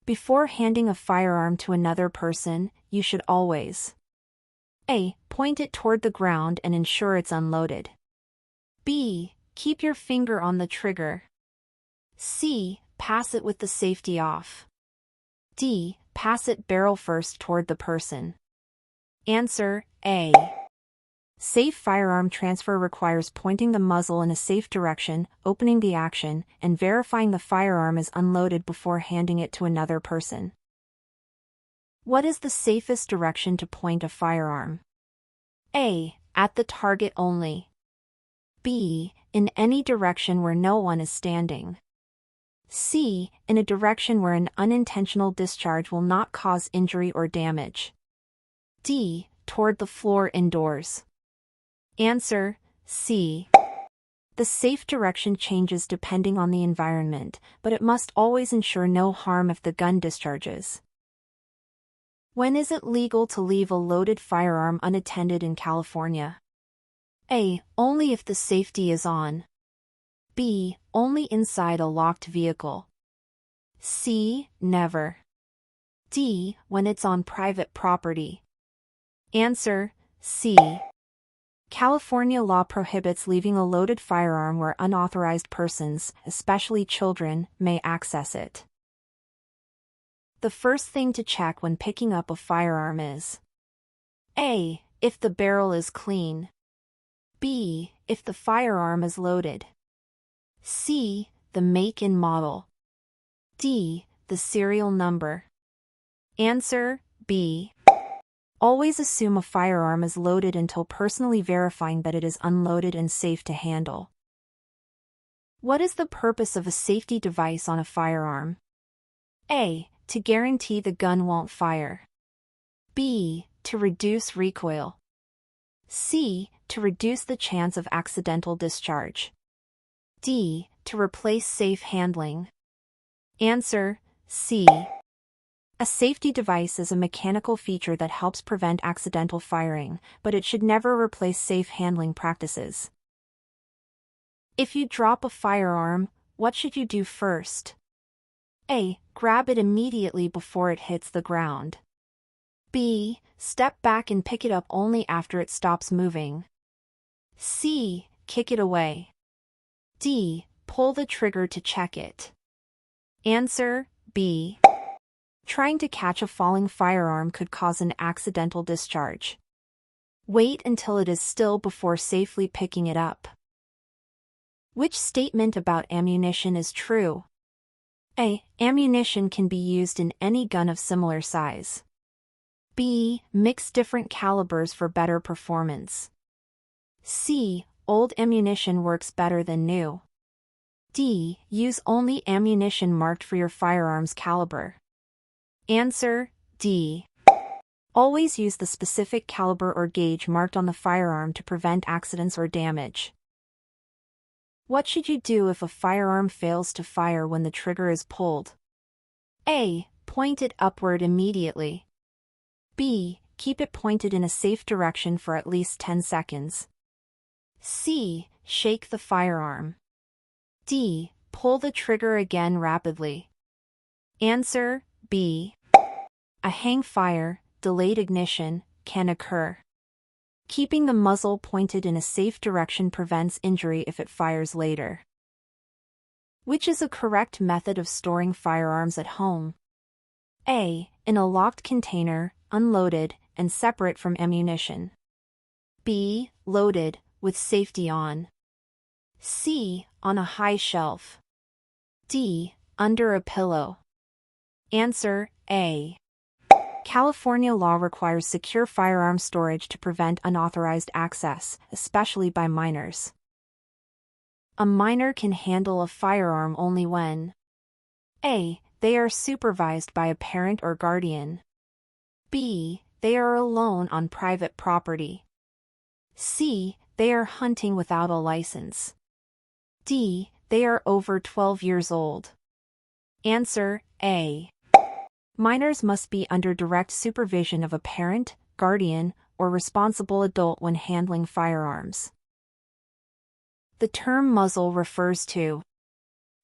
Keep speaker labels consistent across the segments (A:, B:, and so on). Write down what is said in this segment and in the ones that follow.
A: Before handing a firearm to another person, you should always A. Point it toward the ground and ensure it's unloaded. B. Keep your finger on the trigger. C. Pass it with the safety off. D. Pass it barrel first toward the person. Answer A. Safe firearm transfer requires pointing the muzzle in a safe direction, opening the action, and verifying the firearm is unloaded before handing it to another person. What is the safest direction to point a firearm? A. At the target only. B. In any direction where no one is standing. C. In a direction where an unintentional discharge will not cause injury or damage. D. Toward the floor indoors. Answer C. The safe direction changes depending on the environment, but it must always ensure no harm if the gun discharges. When is it legal to leave a loaded firearm unattended in California? A. Only if the safety is on. B. Only inside a locked vehicle. C. Never. D. When it's on private property. Answer C. California law prohibits leaving a loaded firearm where unauthorized persons, especially children, may access it. The first thing to check when picking up a firearm is A. If the barrel is clean. B. If the firearm is loaded. C. The make and model. D. The serial number. Answer B. Always assume a firearm is loaded until personally verifying that it is unloaded and safe to handle. What is the purpose of a safety device on a firearm? A. To guarantee the gun won't fire. B. To reduce recoil. C. To reduce the chance of accidental discharge. D. To replace safe handling. Answer C. A safety device is a mechanical feature that helps prevent accidental firing, but it should never replace safe handling practices. If you drop a firearm, what should you do first? A. Grab it immediately before it hits the ground. B. Step back and pick it up only after it stops moving. C. Kick it away. D. Pull the trigger to check it. Answer B. Trying to catch a falling firearm could cause an accidental discharge. Wait until it is still before safely picking it up. Which statement about ammunition is true? A. Ammunition can be used in any gun of similar size. B. Mix different calibers for better performance. C. Old ammunition works better than new. D. Use only ammunition marked for your firearm's caliber. Answer D. Always use the specific caliber or gauge marked on the firearm to prevent accidents or damage. What should you do if a firearm fails to fire when the trigger is pulled? A. Point it upward immediately. B. Keep it pointed in a safe direction for at least 10 seconds. C. Shake the firearm. D. Pull the trigger again rapidly. Answer B. A hang fire, delayed ignition, can occur. Keeping the muzzle pointed in a safe direction prevents injury if it fires later. Which is a correct method of storing firearms at home? A. In a locked container, unloaded, and separate from ammunition. B. Loaded, with safety on. C. On a high shelf. D. Under a pillow. Answer A. California law requires secure firearm storage to prevent unauthorized access, especially by minors. A minor can handle a firearm only when A. They are supervised by a parent or guardian. B. They are alone on private property. C. They are hunting without a license. D. They are over 12 years old. Answer A. Minors must be under direct supervision of a parent, guardian, or responsible adult when handling firearms. The term muzzle refers to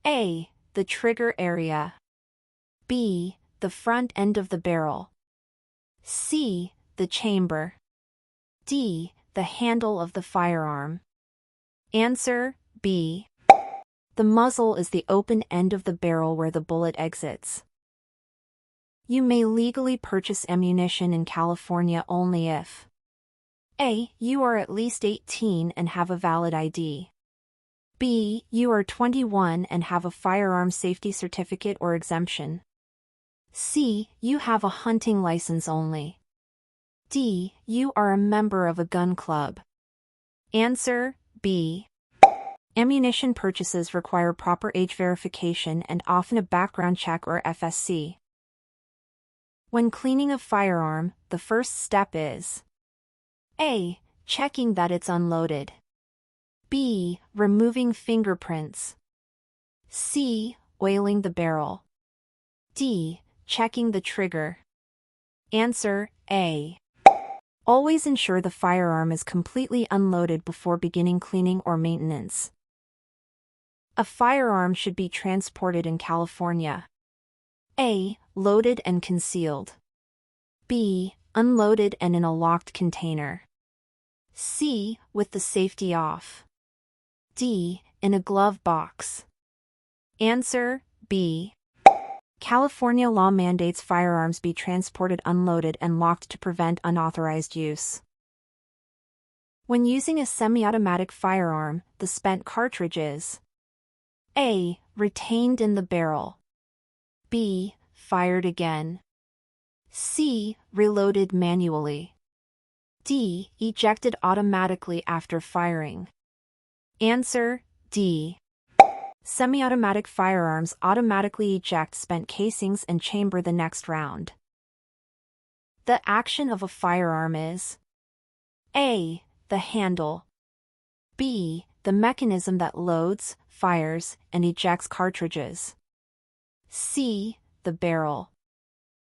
A: A. The trigger area. B. the front end of the barrel. C. The chamber. D. The handle of the firearm. Answer B. The muzzle is the open end of the barrel where the bullet exits. You may legally purchase ammunition in California only if A. You are at least 18 and have a valid ID. B. You are 21 and have a firearm safety certificate or exemption. C. You have a hunting license only. D. You are a member of a gun club. Answer B. Ammunition purchases require proper age verification and often a background check or FSC. When cleaning a firearm, the first step is A. Checking that it's unloaded. B. Removing fingerprints. C. Oiling the barrel. D. Checking the trigger. Answer A. Always ensure the firearm is completely unloaded before beginning cleaning or maintenance. A firearm should be transported in California. A. Loaded and concealed. B. Unloaded and in a locked container. C. With the safety off. D. In a glove box. Answer B. California law mandates firearms be transported unloaded and locked to prevent unauthorized use. When using a semi-automatic firearm, the spent cartridge is A. Retained in the barrel. B. Fired again. C. Reloaded manually. D. Ejected automatically after firing. Answer D. Semi-automatic firearms automatically eject spent casings and chamber the next round. The action of a firearm is A. The handle. B. The mechanism that loads, fires, and ejects cartridges. C. The barrel.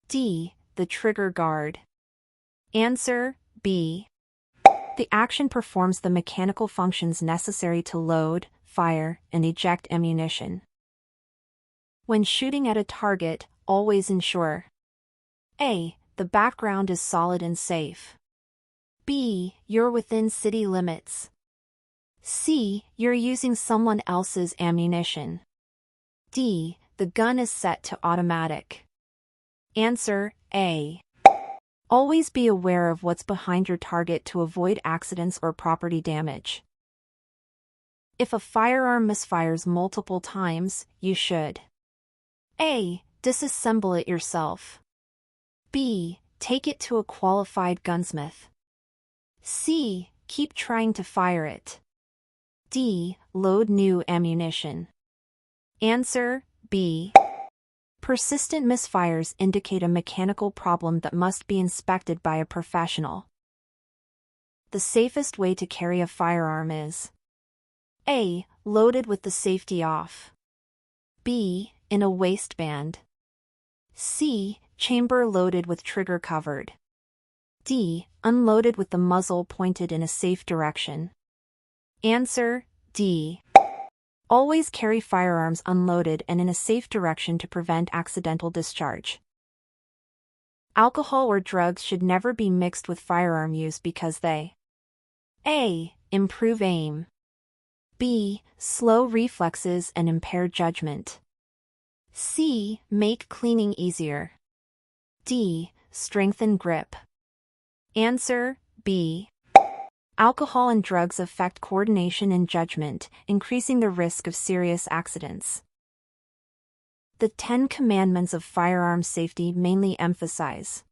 A: D. The trigger guard. Answer B. The action performs the mechanical functions necessary to load, fire, and eject ammunition. When shooting at a target, always ensure A. The background is solid and safe. B. You're within city limits. C. You're using someone else's ammunition. D. The gun is set to automatic. Answer A. Always be aware of what's behind your target to avoid accidents or property damage. If a firearm misfires multiple times, you should A. Disassemble it yourself. B. Take it to a qualified gunsmith. C. Keep trying to fire it. D. Load new ammunition. Answer B. Persistent misfires indicate a mechanical problem that must be inspected by a professional. The safest way to carry a firearm is A. Loaded with the safety off. B. In a waistband. C. Chamber loaded with trigger covered. D. Unloaded with the muzzle pointed in a safe direction. Answer D. Always carry firearms unloaded and in a safe direction to prevent accidental discharge. Alcohol or drugs should never be mixed with firearm use because they A. Improve aim. B. Slow reflexes and impair judgment. C. Make cleaning easier. D. Strengthen grip. Answer B. Alcohol and drugs affect coordination and judgment, increasing the risk of serious accidents. The 10 Commandments of firearm safety mainly emphasize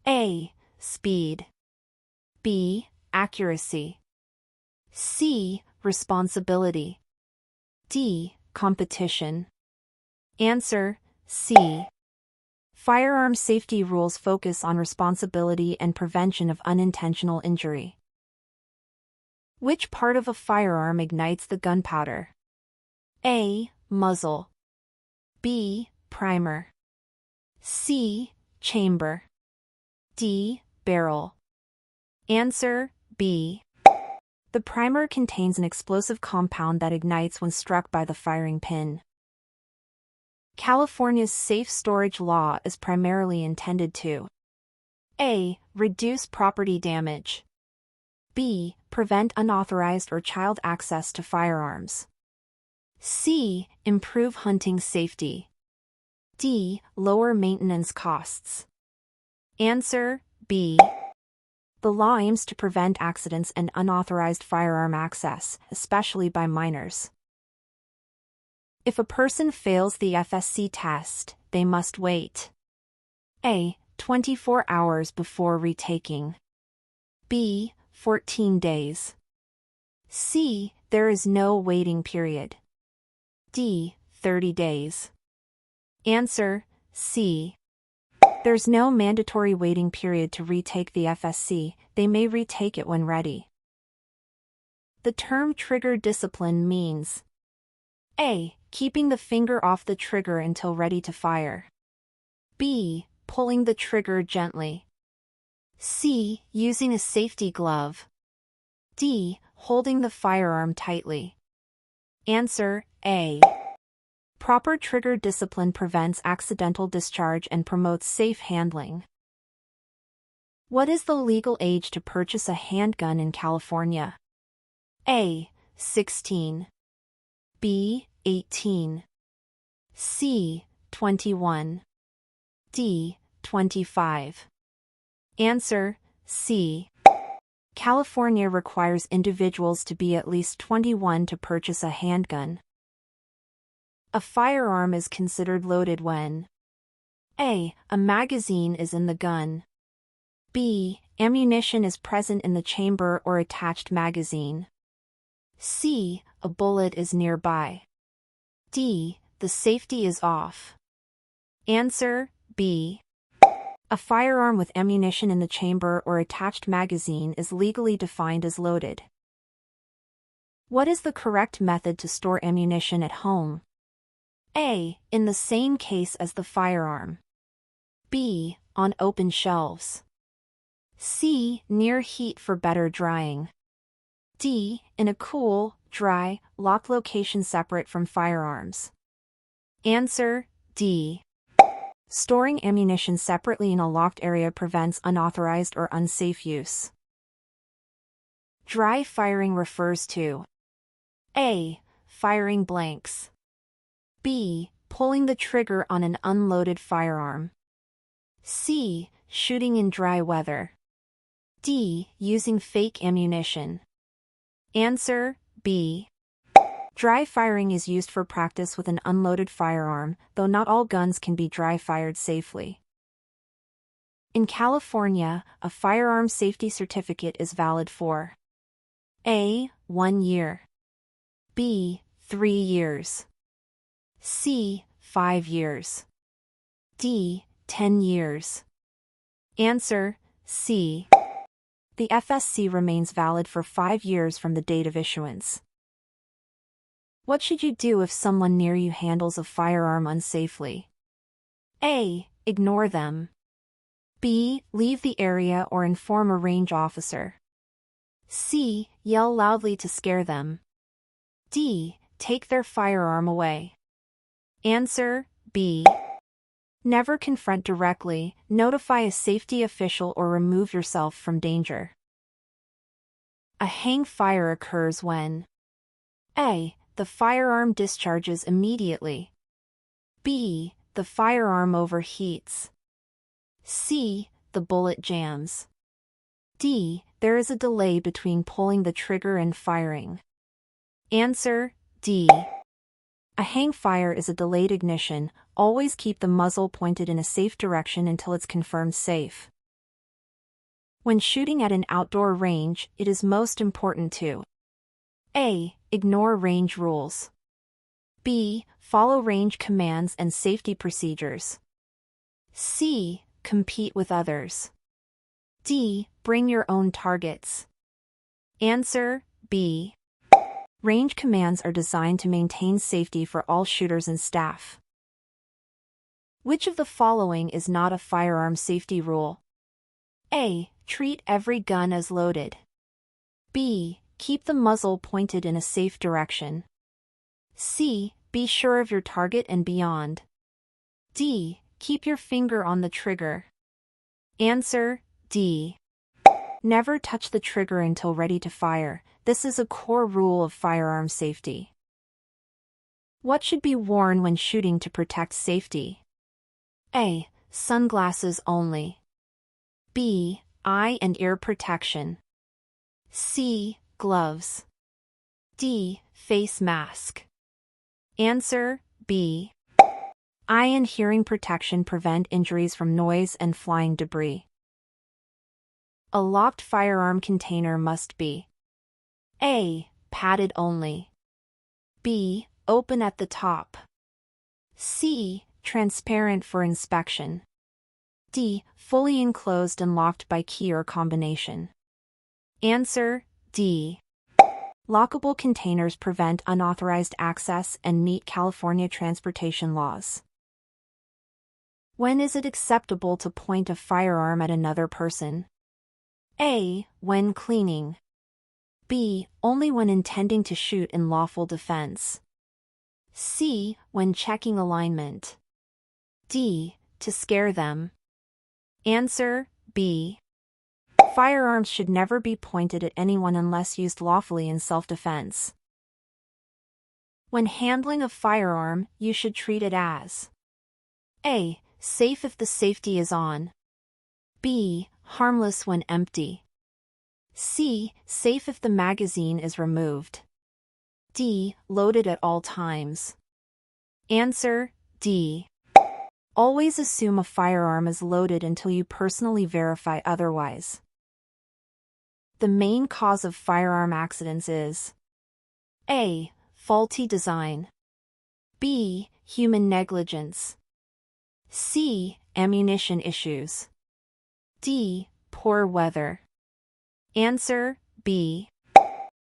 A: A. Speed. B. Accuracy. C. Responsibility. D. Competition. Answer C. Firearm safety rules focus on responsibility and prevention of unintentional injury. Which part of a firearm ignites the gunpowder? A. Muzzle. B. Primer. C. Chamber. D. Barrel. Answer B. The primer contains an explosive compound that ignites when struck by the firing pin. California's safe storage law is primarily intended to A. Reduce property damage. B. Prevent unauthorized or child access to firearms. C. Improve hunting safety. D. Lower maintenance costs. Answer B. The law aims to prevent accidents and unauthorized firearm access, especially by minors. If a person fails the FSC test, they must wait A. 24 hours before retaking. B. 14 days. C. There is no waiting period. D. 30 days. Answer C. There's no mandatory waiting period to retake the FSC, they may retake it when ready. The term trigger discipline means A. Keeping the finger off the trigger until ready to fire. B. Pulling the trigger gently. C. Using a safety glove. D. Holding the firearm tightly. Answer A. Proper trigger discipline prevents accidental discharge and promotes safe handling. What is the legal age to purchase a handgun in California? A. 16. B. 18. C. 21. D. 25. Answer C. California requires individuals to be at least 21 to purchase a handgun. A firearm is considered loaded when A. A magazine is in the gun. B. Ammunition is present in the chamber or attached magazine. C. A bullet is nearby. D. The safety is off. Answer B. A firearm with ammunition in the chamber or attached magazine is legally defined as loaded. What is the correct method to store ammunition at home? A. In the same case as the firearm. B. On open shelves. C. Near heat for better drying. D. In a cool, dry, locked location separate from firearms. Answer D. Storing ammunition separately in a locked area prevents unauthorized or unsafe use. Dry firing refers to A. Firing blanks. B. Pulling the trigger on an unloaded firearm. C. Shooting in dry weather. D. Using fake ammunition. Answer B. Dry firing is used for practice with an unloaded firearm, though not all guns can be dry-fired safely. In California, a firearm safety certificate is valid for A. 1 year. B. 3 years. C. 5 years. D. 10 years. Answer C. The FSC remains valid for 5 years from the date of issuance. What should you do if someone near you handles a firearm unsafely? A. Ignore them. B. Leave the area or inform a range officer. C. Yell loudly to scare them. D. Take their firearm away. Answer B. Never confront directly, notify a safety official or remove yourself from danger. A hang fire occurs when A. The firearm discharges immediately. B. The firearm overheats. C. The bullet jams. D. There is a delay between pulling the trigger and firing. Answer D. A hang fire is a delayed ignition. Always keep the muzzle pointed in a safe direction until it's confirmed safe. When shooting at an outdoor range, it is most important to A. Ignore range rules. B. Follow range commands and safety procedures. C. Compete with others. D. Bring your own targets. Answer B. Range commands are designed to maintain safety for all shooters and staff. Which of the following is not a firearm safety rule? A. Treat every gun as loaded. B. Keep the muzzle pointed in a safe direction. C. Be sure of your target and beyond. D. Keep your finger on the trigger. Answer D. Never touch the trigger until ready to fire. This is a core rule of firearm safety. What should be worn when shooting to protect safety? A. Sunglasses only. B. Eye and ear protection. C. Gloves. D. Face mask. Answer B. Eye and hearing protection prevent injuries from noise and flying debris. A locked firearm container must be A. Padded only. B. Open at the top. C. Transparent for inspection. D. Fully enclosed and locked by key or combination. Answer D. Lockable containers prevent unauthorized access and meet California transportation laws. When is it acceptable to point a firearm at another person? A. When cleaning. B. Only when intending to shoot in lawful defense. C. When checking alignment. D. To scare them. Answer B. Firearms should never be pointed at anyone unless used lawfully in self-defense. When handling a firearm, you should treat it as A. Safe if the safety is on. B. Harmless when empty. C. Safe if the magazine is removed. D. Loaded at all times. Answer D. Always assume a firearm is loaded until you personally verify otherwise. The main cause of firearm accidents is A. Faulty design. B. Human negligence. C. Ammunition issues. D. Poor weather. Answer B.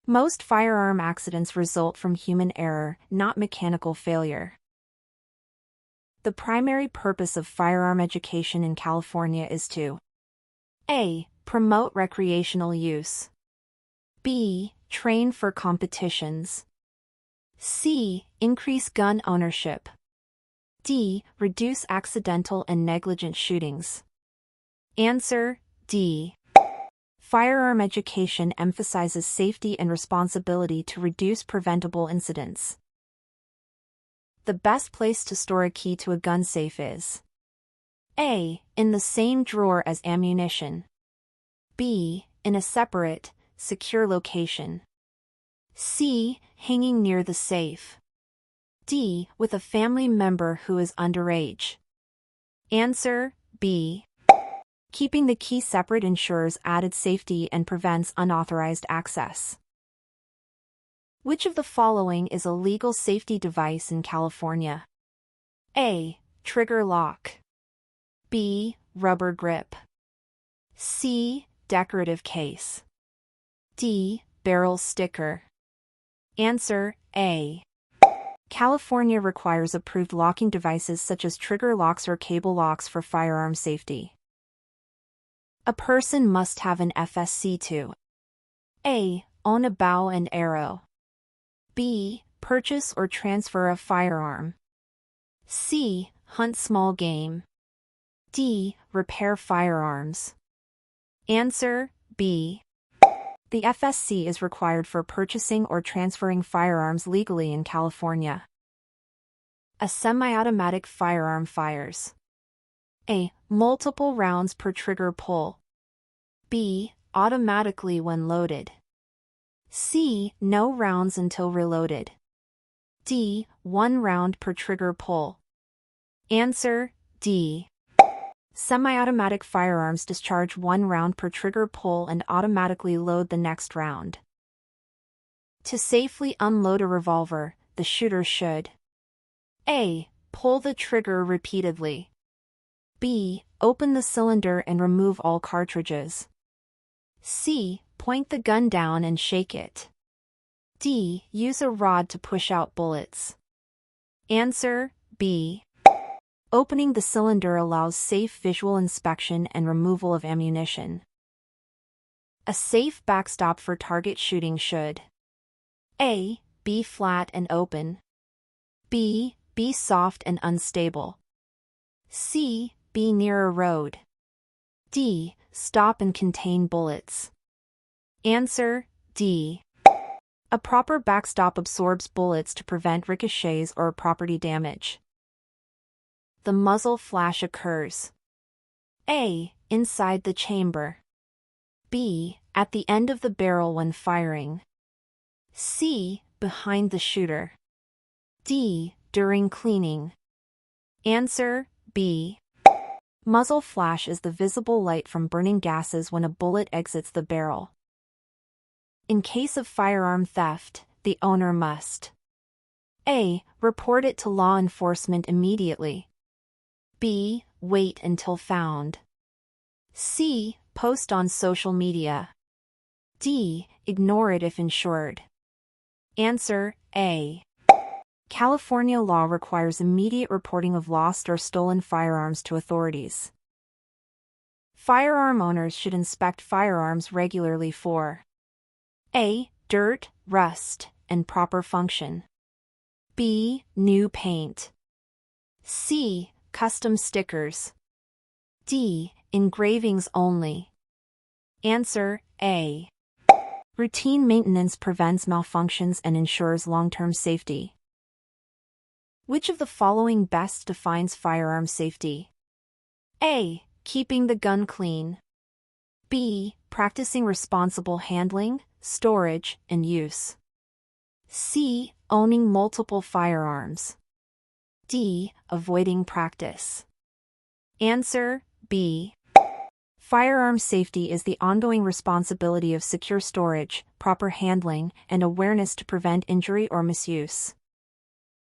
A: Most firearm accidents result from human error, not mechanical failure. The primary purpose of firearm education in California is to A. Promote recreational use. B. Train for competitions. C. Increase gun ownership. D. Reduce accidental and negligent shootings. Answer D. Firearm education emphasizes safety and responsibility to reduce preventable incidents. The best place to store a key to a gun safe is A. In the same drawer as ammunition. B. In a separate, secure location. C. Hanging near the safe. D. With a family member who is underage. Answer B. Keeping the key separate ensures added safety and prevents unauthorized access. Which of the following is a legal safety device in California? A. Trigger lock. B. Rubber grip. C. Decorative case. D. Barrel sticker. Answer A. California requires approved locking devices such as trigger locks or cable locks for firearm safety. A person must have an FSC to A. Own a bow and arrow. B. Purchase or transfer a firearm. C. Hunt small game. D. Repair firearms. Answer B. The FSC is required for purchasing or transferring firearms legally in California. A semi-automatic firearm fires A. Multiple rounds per trigger pull. B. Automatically when loaded. C. No rounds until reloaded. D. 1 round per trigger pull. Answer D. Semi-automatic firearms discharge 1 round per trigger pull and automatically load the next round. To safely unload a revolver, the shooter should A. Pull the trigger repeatedly. B. Open the cylinder and remove all cartridges. C. Point the gun down and shake it. D. Use a rod to push out bullets. Answer B. Opening the cylinder allows safe visual inspection and removal of ammunition. A safe backstop for target shooting should A. Be flat and open. B. Be soft and unstable. C. Be near a road. D. Stop and contain bullets. Answer D. A proper backstop absorbs bullets to prevent ricochets or property damage. The muzzle flash occurs: A. Inside the chamber. B. At the end of the barrel when firing. C. Behind the shooter. D. During cleaning. Answer B. Muzzle flash is the visible light from burning gases when a bullet exits the barrel. In case of firearm theft, the owner must: A. Report it to law enforcement immediately. B. Wait until found. C. Post on social media. D. Ignore it if insured. Answer A. California law requires immediate reporting of lost or stolen firearms to authorities. Firearm owners should inspect firearms regularly for: A. Dirt, rust, and proper function. B. New paint. C. Custom stickers. D. Engravings only. Answer A. Routine maintenance prevents malfunctions and ensures long-term safety. Which of the following best defines firearm safety? A. Keeping the gun clean. B. Practicing responsible handling, storage, and use. C. Owning multiple firearms. D. Avoiding practice. Answer B. Firearm safety is the ongoing responsibility of secure storage, proper handling, and awareness to prevent injury or misuse.